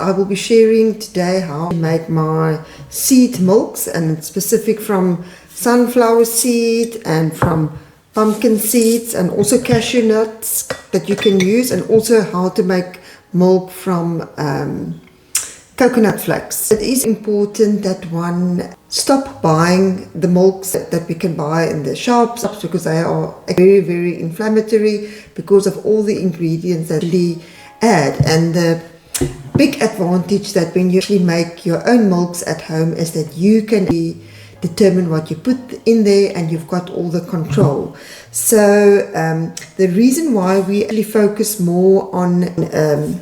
I will be sharing today how to make my seed milks, and it's specific from sunflower seed and from pumpkin seeds and also cashew nuts that you can use, and also how to make milk from coconut flakes. It is important that one stop buying the milks that we can buy in the shops because they are very, very inflammatory because of all the ingredients that they add. And the big advantage that when you actually make your own milks at home is that you can determine what you put in there and you've got all the control. So the reason why we actually focus more on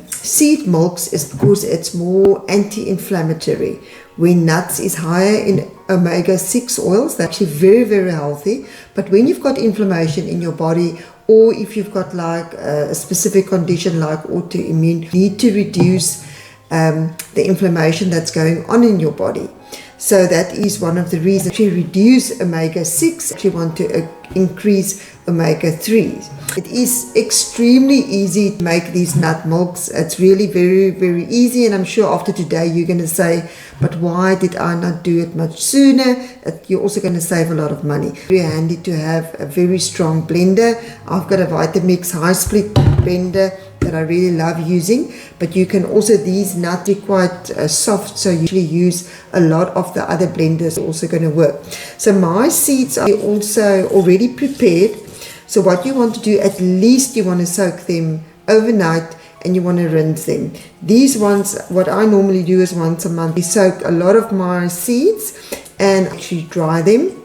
seed milks is because it's more anti-inflammatory. When nuts is higher in omega-6 oils, they're actually very, very healthy. But when you've got inflammation in your body, or if you've got like a specific condition like autoimmune, you need to reduce the inflammation that's going on in your body. So that is one of the reasons to reduce omega-6. If you want to increase omega-3s. It is extremely easy to make these nut milks. It's really very, very easy, and I'm sure after today you're going to say, but why did I not do it much sooner? You're also going to save a lot of money. Very handy to have a very strong blender. I've got a Vitamix high split blender that I really love using, but you can also, these nuts are quite soft, so you usually use a lot of the other blenders also going to work. So my seeds are also already prepared. So what you want to do, at least you want to soak them overnight and you want to rinse them. These ones, what I normally do is once a month, I soak a lot of my seeds and actually dry them.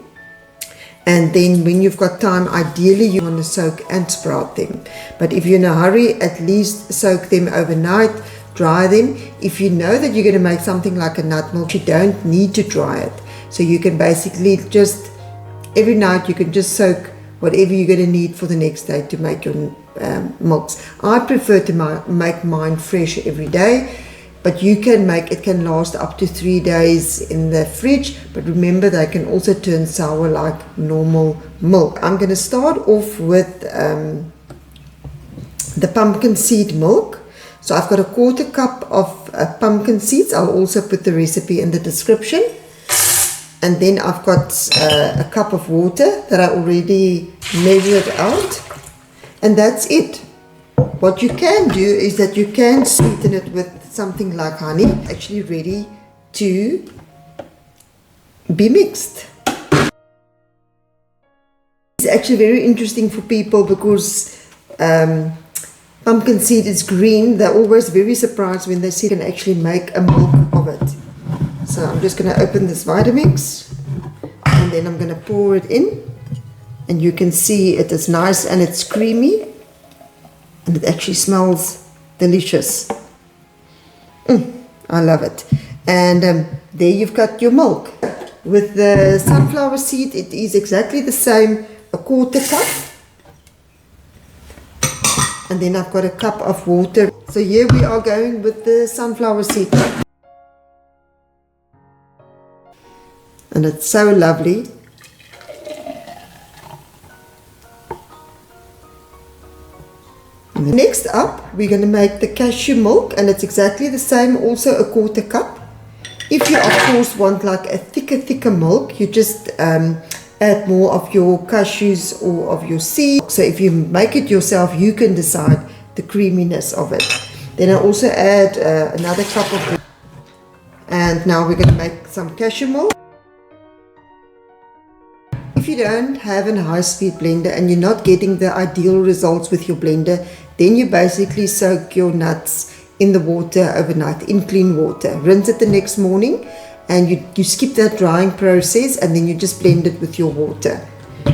And then when you've got time, ideally you want to soak and sprout them. But if you're in a hurry, at least soak them overnight, dry them. If you know that you're going to make something like a nut milk, you don't need to dry it. So you can basically just, every night you can just soak whatever you're going to need for the next day to make your milks. I prefer to make mine fresh every day. But you can make, it can last up to 3 days in the fridge. But remember, they can also turn sour like normal milk. I'm going to start off with the pumpkin seed milk. So I've got a 1/4 cup of pumpkin seeds. I'll also put the recipe in the description. And then I've got a cup of water that I already measured out. And that's it. What you can do is that you can sweeten it with something like honey, actually ready to be mixed. It's actually very interesting for people because pumpkin seed is green. They're always very surprised when they see you can actually make a milk of it. So I'm just going to open this Vitamix and then I'm going to pour it in, and you can see it is nice and it's creamy. And it actually smells delicious. I love it. And there you've got your milk. With the sunflower seed, it is exactly the same, a 1/4 cup. And then I've got a cup of water. So here we are going with the sunflower seed. And it's so lovely. Next up, we're going to make the cashew milk, and it's exactly the same, also a 1/4 cup. If you of course want like a thicker milk, you just add more of your cashews or of your seed. So if you make it yourself, you can decide the creaminess of it. Then I also add another cup of milk. And now we're going to make some cashew milk. If you don't have a high-speed blender and you're not getting the ideal results with your blender, then you basically soak your nuts in the water overnight, in clean water. Rinse it the next morning, and you skip that drying process, and then you just blend it with your water.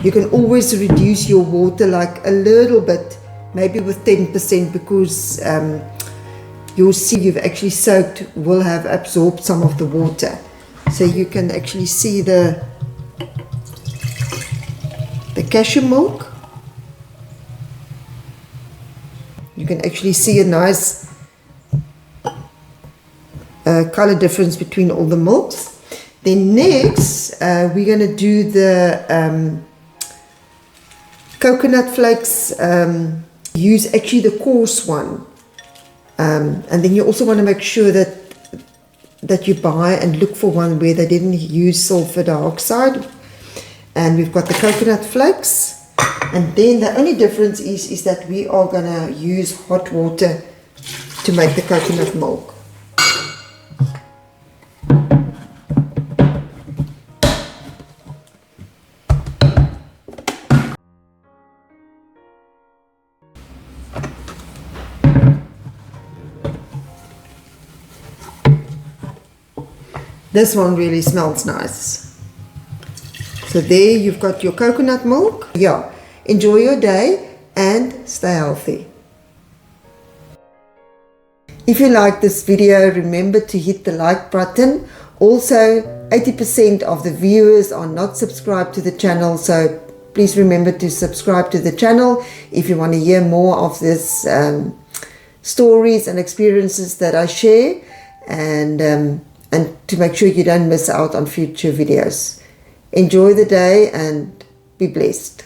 You can always reduce your water like a little bit, maybe with 10%, because your seed you've actually soaked will have absorbed some of the water. So you can actually see the cashew milk. You can actually see a nice color difference between all the milks. Then next, we're going to do the coconut flakes. Use actually the coarse one. And then you also want to make sure that you buy and look for one where they didn't use sulfur dioxide. And we've got the coconut flakes. And then the only difference is that we are going to use hot water to make the coconut milk. This one really smells nice. So there you've got your coconut milk. Yeah, enjoy your day and stay healthy. If you like this video, remember to hit the like button. Also, 80% of the viewers are not subscribed to the channel, so please remember to subscribe to the channel if you want to hear more of this stories and experiences that I share, and to make sure you don't miss out on future videos. Enjoy the day and be blessed.